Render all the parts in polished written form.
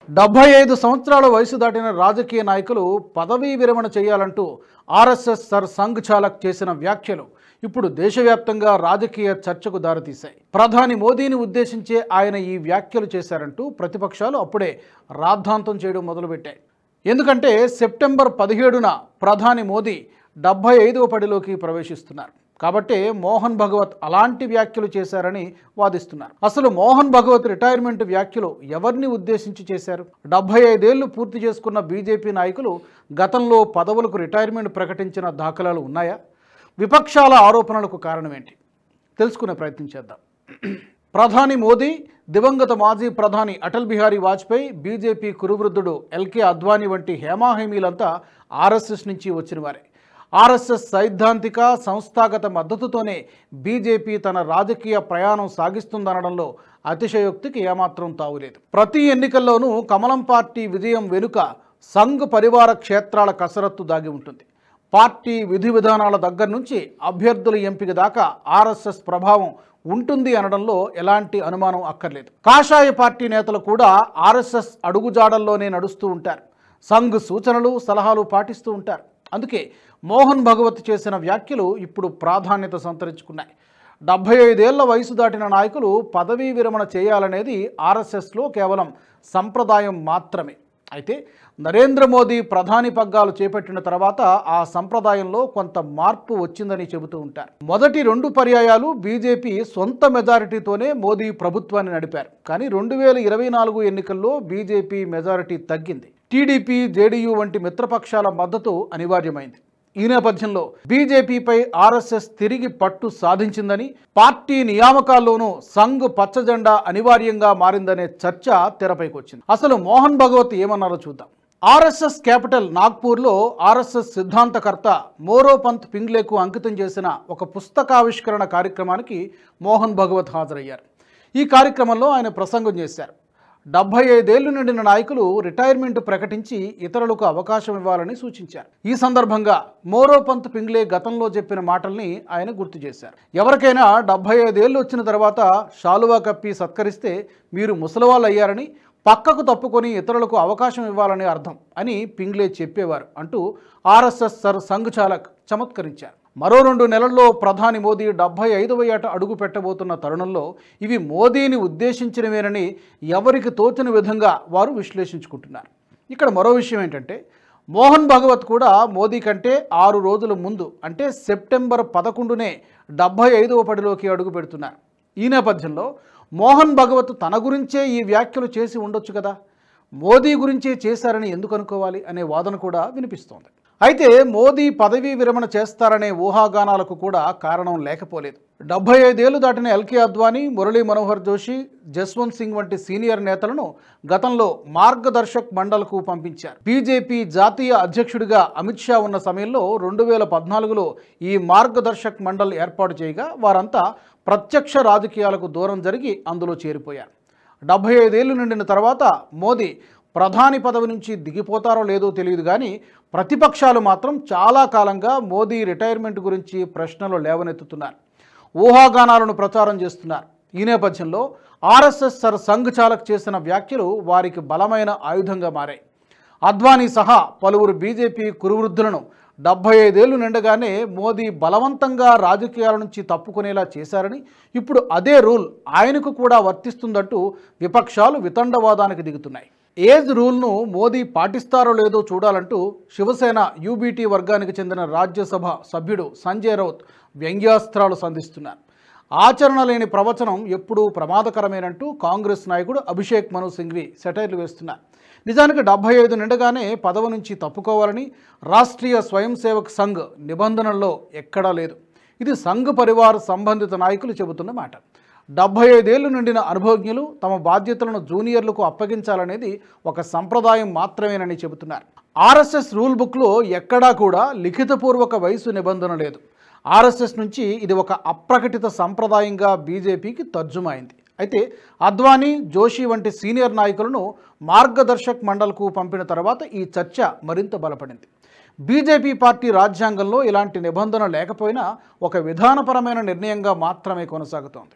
75 సంవత్సరాల వయసు దాటిన రాజకీయ నాయకులు పదవీ విరమణ చేయాలంటూ ఆర్ఎస్ఎస్ సర్ సంఘ్ చాలక్ చేసిన వ్యాఖ్యలు ఇప్పుడు దేశవ్యాప్తంగా రాజకీయ చర్చకు దారితీశాయి. ప్రధాని మోదీని ఉద్దేశించే ఆయన ఈ వ్యాఖ్యలు చేశారంటూ ప్రతిపక్షాలు అప్పుడే రాద్ధాంతం చేయడం మొదలుపెట్టాయి. ఎందుకంటే సెప్టెంబర్ 17న ప్రధాని మోదీ 75వ పడిలోకి ప్రవేశిస్తున్నారు. కాబట్టే మోహన్ భగవత్ అలాంటి వ్యాఖ్యలు చేశారని వాదిస్తున్నారు. అసలు మోహన్ భగవత్ రిటైర్మెంట్ వ్యాఖ్యలు ఎవరిని ఉద్దేశించి చేశారు? 75 ఏళ్లు పూర్తి చేసుకున్న బీజేపీ నాయకులు గతంలో పదవులకు రిటైర్మెంట్ ప్రకటించిన దాఖలాలు ఉన్నాయా? విపక్షాల ఆరోపణలకు కారణమేంటి? తెలుసుకునే ప్రయత్నం చేద్దాం. ప్రధాని మోదీ, దివంగత మాజీ ప్రధాని అటల్ బిహారీ వాజ్పేయి, బీజేపీ కురువృద్ధుడు ఎల్కే అద్వానీ వంటి హేమాహేమీలంతా ఆర్ఎస్ఎస్ నుంచి వచ్చిన వారే. ఆర్ఎస్ఎస్ సైద్ధాంతిక సంస్థాగత మద్దతుతోనే బీజేపీ తన రాజకీయ ప్రయాణం సాగిస్తుందనడంలో అతిశయోక్తికి ఏమాత్రం తావులేదు. ప్రతి ఎన్నికల్లోనూ కమలం పార్టీ విజయం వెనుక సంఘ్ పరివార క్షేత్రాల కసరత్తు దాగి ఉంటుంది. పార్టీ విధి విధానాల దగ్గర నుంచి అభ్యర్థుల ఎంపిక దాకా ఆర్ఎస్ఎస్ ప్రభావం ఉంటుంది అనడంలో ఎలాంటి అనుమానం అక్కర్లేదు. కాషాయ పార్టీ నేతలు కూడా ఆర్ఎస్ఎస్ అడుగుజాడల్లోనే నడుస్తూ ఉంటారు. సంఘ్ సూచనలు సలహాలు పాటిస్తూ ఉంటారు. అందుకే మోహన్ భగవత్ చేసిన వ్యాఖ్యలు ఇప్పుడు ప్రాధాన్యత సంతరించుకున్నాయి. 75 ఏళ్ల వయసు దాటిన నాయకులు పదవీ విరమణ చేయాలనేది ఆర్ఎస్ఎస్లో కేవలం సంప్రదాయం మాత్రమే. అయితే నరేంద్ర మోదీ ప్రధాని పగ్గాలు చేపట్టిన తర్వాత ఆ సంప్రదాయంలో కొంత మార్పు వచ్చిందని చెబుతూ ఉంటారు. మొదటి 2 పర్యాయాలు బీజేపీ సొంత మెజారిటీతోనే మోదీ ప్రభుత్వాన్ని నడిపారు. కానీ 2024 ఎన్నికల్లో బీజేపీ మెజారిటీ తగ్గింది. టీడీపీ, జేడీయూ వంటి మిత్రపక్షాల మద్దతు అనివార్యమైంది. ఈ నేపథ్యంలో బీజేపీపై ఆర్ఎస్ఎస్ తిరిగి పట్టు సాధించిందని, పార్టీ నియామకాల్లోనూ సంఘ్ పచ్చజెండా అనివార్యంగా మారిందనే చర్చ తెరపైకి వచ్చింది. అసలు మోహన్ భగవత్ ఏమన్నారో చూద్దాం. ఆర్ఎస్ఎస్ క్యాపిటల్ నాగ్పూర్లో ఆర్ఎస్ఎస్ సిద్ధాంతకర్త మోరోపంత్ పింగ్లేకు అంకితం చేసిన ఒక పుస్తకావిష్కరణ కార్యక్రమానికి మోహన్ భగవత్ హాజరయ్యారు. ఈ కార్యక్రమంలో ఆయన ప్రసంగం చేశారు. 75 ఏళ్లు నిండిన నాయకులు రిటైర్మెంట్ ప్రకటించి ఇతరులకు అవకాశం ఇవ్వాలని సూచించారు. ఈ సందర్భంగా మోరోపంత్ పింగ్లే గతంలో చెప్పిన మాటల్ని ఆయన గుర్తు చేశారు. ఎవరికైనా 75 ఏళ్ళు వచ్చిన తర్వాత శాలువా కప్పి సత్కరిస్తే మీరు ముసలివాళ్ళు అయ్యారని, పక్కకు తప్పుకొని ఇతరులకు అవకాశం ఇవ్వాలని అర్థం అని పింగ్లే చెప్పేవారు అంటూ ఆర్ఎస్ఎస్ సర్ సంఘ్ చాలక్ చమత్కరించారు. మరో 2 నెలల్లో ప్రధాని మోదీ 75వ ఏట అడుగు పెట్టబోతున్న తరుణంలో ఇవి మోదీని ఉద్దేశించినవేనని ఎవరికి తోచిన విధంగా వారు విశ్లేషించుకుంటున్నారు. ఇక్కడ మరో విషయం ఏంటంటే, మోహన్ భగవత్ కూడా మోదీ కంటే 6 రోజుల ముందు అంటే సెప్టెంబర్ 11నే 75వ పడిలోకి అడుగు పెడుతున్నారు. ఈ నేపథ్యంలో మోహన్ భగవత్ తన గురించే ఈ వ్యాఖ్యలు చేసి ఉండొచ్చు కదా, మోదీ గురించే చేశారని ఎందుకు అనుకోవాలి అనే వాదన కూడా వినిపిస్తోంది. అయితే మోదీ పదవీ విరమణ చేస్తారనే ఊహాగానాలకు కూడా కారణం లేకపోలేదు. 75 ఏళ్లు దాటిన ఎల్కే అద్వానీ, మురళీ మనోహర్ జోషి, జస్వంత్ సింగ్ వంటి సీనియర్ నేతలను గతంలో మార్గదర్శక్ మండల్కు పంపించారు. బీజేపీ జాతీయ అధ్యక్షుడిగా అమిత్ షా ఉన్న సమయంలో 2014లో ఈ మార్గదర్శక్ మండల్ ఏర్పాటు చేయగా వారంతా ప్రత్యక్ష రాజకీయాలకు దూరం జరిగి అందులో చేరిపోయారు. 75 ఏళ్లు నిండిన తర్వాత మోదీ ప్రధాని పదవి నుంచి దిగిపోతారో లేదో తెలియదు, కానీ ప్రతిపక్షాలు మాత్రం చాలా కాలంగా మోదీ రిటైర్మెంట్ గురించి ప్రశ్నలు లేవనెత్తుతున్నారు, ఊహాగానాలను ప్రచారం చేస్తున్నారు. ఈ నేపథ్యంలో ఆర్ఎస్ఎస్ సర్ సంఘ్ చాలక్ చేసిన వ్యాఖ్యలు వారికి బలమైన ఆయుధంగా మారాయి. అద్వానీ సహా పలువురు బీజేపీ కురువృద్ధులను 75 ఏళ్లు నిండగానే మోదీ బలవంతంగా రాజకీయాల నుంచి తప్పుకునేలా చేశారని, ఇప్పుడు అదే రూల్ ఆయనకు కూడా వర్తిస్తుందంటూ విపక్షాలు వితండవాదానికి దిగుతున్నాయి. ఏజ్ రూల్ను మోదీ పాటిస్తారో లేదో చూడాలంటూ శివసేన యూబీటీ వర్గానికి చెందిన రాజ్యసభ సభ్యుడు సంజయ్ రౌత్ వ్యంగ్యాస్త్రాలు సంధిస్తున్నారు. ఆచరణ లేని ప్రవచనం ఎప్పుడూ ప్రమాదకరమేనంటూ కాంగ్రెస్ నాయకుడు అభిషేక్ మను సింఘ్వి సెటైర్లు వేస్తున్నారు. నిజానికి 75 నిండగానే పదవి నుంచి తప్పుకోవాలని రాష్ట్రీయ స్వయం సేవక్ సంఘ్ నిబంధనల్లో ఎక్కడా లేదు. ఇది సంఘ్ పరివార్ సంబంధిత నాయకులు చెబుతున్న మాట. 75 ఏళ్లు నిండిన అనుభవజ్ఞులు తమ బాధ్యతలను జూనియర్లకు అప్పగించాలనేది ఒక సంప్రదాయం మాత్రమేనని చెబుతున్నారు. ఆర్ఎస్ఎస్ రూల్ బుక్లో ఎక్కడా కూడా లిఖితపూర్వక వయసు నిబంధన లేదు. ఆర్ఎస్ఎస్ నుంచి ఇది ఒక అప్రకటిత సంప్రదాయంగా బీజేపీకి తర్జుమైంది. అయితే అద్వానీ, జోషి వంటి సీనియర్ నాయకులను మార్గదర్శక్ మండల్కు పంపిన తర్వాత ఈ చర్చ మరింత బలపడింది. బీజేపీ పార్టీ రాజ్యాంగంలో ఇలాంటి నిబంధన లేకపోయినా ఒక విధానపరమైన నిర్ణయంగా మాత్రమే కొనసాగుతోంది.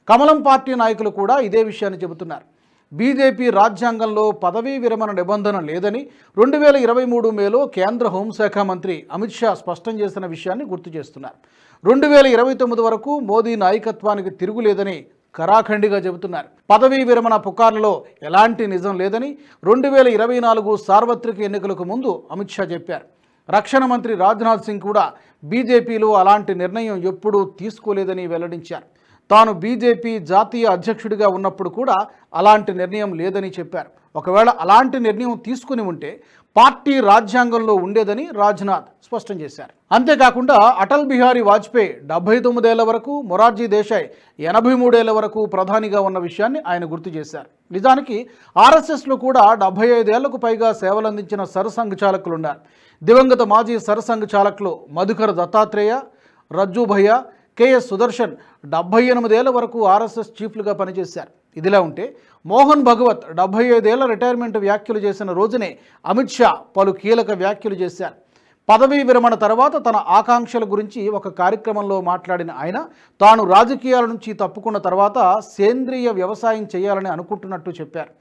కమలం పార్టీ నాయకులు కూడా ఇదే విషయాన్ని చెబుతున్నారు. బీజేపీ రాజ్యాంగంలో పదవీ విరమణ నిబంధన లేదని 2023 మేలో కేంద్ర హోంశాఖ మంత్రి అమిత్ షా స్పష్టం చేసిన విషయాన్ని గుర్తు చేస్తున్నారు. 2029 వరకు మోదీ నాయకత్వానికి తిరుగులేదని కరాఖండిగా చెబుతున్నారు. పదవీ విరమణ పుకార్లలో ఎలాంటి నిజం లేదని 2024 సార్వత్రిక ఎన్నికలకు ముందు అమిత్ షా చెప్పారు. రక్షణ మంత్రి రాజ్నాథ్ సింగ్ కూడా బీజేపీలో అలాంటి నిర్ణయం ఎప్పుడూ తీసుకోలేదని వెల్లడించారు. తాను బీజేపీ జాతీయ అధ్యక్షుడిగా ఉన్నప్పుడు కూడా అలాంటి నిర్ణయం లేదని చెప్పారు. ఒకవేళ అలాంటి నిర్ణయం తీసుకుని ఉంటే పార్టీ రాజ్యాంగంలో ఉండేదని రాజ్నాథ్ స్పష్టం చేశారు. అంతేకాకుండా అటల్ బిహారీ వాజ్పేయి 79 ఏళ్ల వరకు, మొరార్జీ దేశాయ్ 83 ఏళ్ల వరకు ప్రధానిగా ఉన్న విషయాన్ని ఆయన గుర్తు చేశారు. నిజానికి ఆర్ఎస్ఎస్లో కూడా 75 ఏళ్లకు పైగా సేవలందించిన సర్సంఘ్ చాలకులున్నారు. దివంగత మాజీ సర్సంఘ్ చాలకులు మధుకర్ దత్తాత్రేయ, రజ్జూ భయ్యా, కేఎస్ సుదర్శన్ 78 ఏళ్ల వరకు ఆర్ఎస్ఎస్ చీఫ్లుగా పనిచేశారు. ఇదిలా ఉంటే మోహన్ భగవత్ 75 ఏళ్ల రిటైర్మెంట్ వ్యాఖ్యలు చేసిన రోజునే అమిత్ షా పలు కీలక వ్యాఖ్యలు చేశారు. పదవీ విరమణ తర్వాత తన ఆకాంక్షల గురించి ఒక కార్యక్రమంలో మాట్లాడిన ఆయన తాను రాజకీయాల నుంచి తప్పుకున్న తర్వాత సేంద్రియ వ్యవసాయం చేయాలని అనుకుంటున్నట్టు చెప్పారు.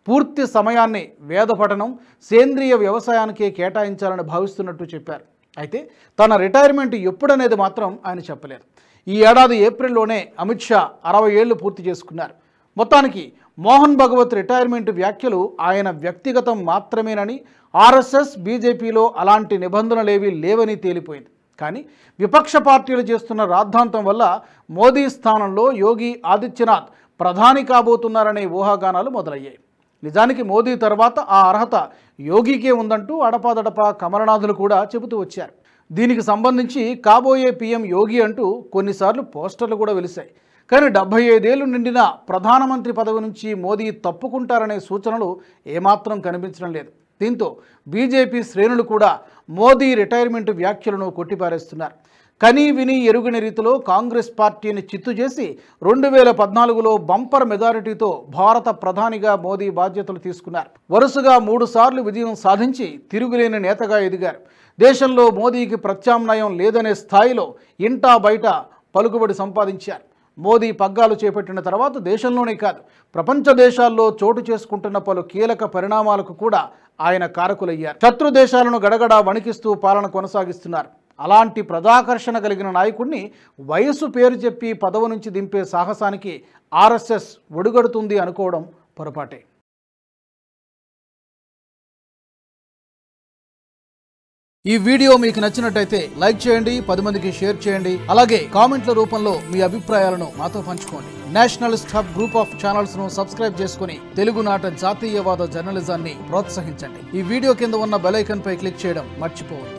పూర్తి సమయాన్ని వేద పఠనం, సేంద్రియ వ్యవసాయానికే కేటాయించాలని భావిస్తున్నట్టు చెప్పారు. అయితే తన రిటైర్మెంట్ ఎప్పుడనేది మాత్రం ఆయన చెప్పలేరు. ఈ ఏడాది ఏప్రిల్లోనే అమిత్ షా 60 ఏళ్లు పూర్తి చేసుకున్నారు. మొత్తానికి మోహన్ భగవత్ రిటైర్మెంట్ వ్యాఖ్యలు ఆయన వ్యక్తిగతం మాత్రమేనని, ఆర్ఎస్ఎస్ బీజేపీలో అలాంటి నిబంధనలేవీ లేవని తేలిపోయింది. కానీ విపక్ష పార్టీలు చేస్తున్న రాద్ధాంతం వల్ల మోదీ స్థానంలో యోగి ఆదిత్యనాథ్ ప్రధాని కాబోతున్నారనే ఊహాగానాలు మొదలయ్యాయి. నిజానికి మోదీ తర్వాత ఆ అర్హత యోగికే ఉందంటూ అడపాదడపా కమలనాథులు కూడా చెబుతూ వచ్చారు. దీనికి సంబంధించి కాబోయే పీఎం యోగి అంటూ కొన్నిసార్లు పోస్టర్లు కూడా వెలిశాయి. కానీ 75 ఏళ్లు నిండిన ప్రధానమంత్రి పదవి నుంచి మోదీ తప్పుకుంటారనే సూచనలు ఏమాత్రం కనిపించడం లేదు. దీంతో బీజేపీ శ్రేణులు కూడా మోదీ రిటైర్మెంట్ వ్యాఖ్యలను కొట్టిపారేస్తున్నారు. కనీ విని ఎరుగని రీతిలో కాంగ్రెస్ పార్టీని చిత్తు చేసి 2014లో బంపర్ మెజారిటీతో భారత ప్రధానిగా మోదీ బాధ్యతలు తీసుకున్నారు. వరుసగా 3 సార్లు విజయం సాధించి తిరుగులేని నేతగా ఎదిగారు. దేశంలో మోదీకి ప్రత్యామ్నాయం లేదనే స్థాయిలో ఇంటా బయట పలుకుబడి సంపాదించారు. మోదీ పగ్గాలు చేపట్టిన తర్వాత దేశంలోనే కాదు ప్రపంచ దేశాల్లో చోటు చేసుకుంటున్న పలు కీలక పరిణామాలకు కూడా ఆయన కారకులయ్యారు. శత్రు దేశాలను గడగడా వణికిస్తూ పాలన కొనసాగిస్తున్నారు. అలాంటి ప్రజాకర్షణ కలిగిన నాయకుడిని వయసు పేరు చెప్పి పదవి నుంచి దింపే సాహసానికి ఆర్ఎస్ఎస్ ఒడుగడుతుంది అనుకోవడం పొరపాటే. ఈ వీడియో మీకు నచ్చినట్టయితే లైక్ చేయండి, 10 మందికి షేర్ చేయండి. అలాగే కామెంట్ల రూపంలో మీ అభిప్రాయాలను మాతో పంచుకోండి. Nationalist hub group of channels ను సబ్స్క్రైబ్ చేసుకుని తెలుగునాట జాతీయవాద జర్నలిజాన్ని ప్రోత్సహించండి. ఈ వీడియో కింద ఉన్న బెల్ ఐకాన్ పై క్లిక్ చేయడం మర్చిపోవద్దు.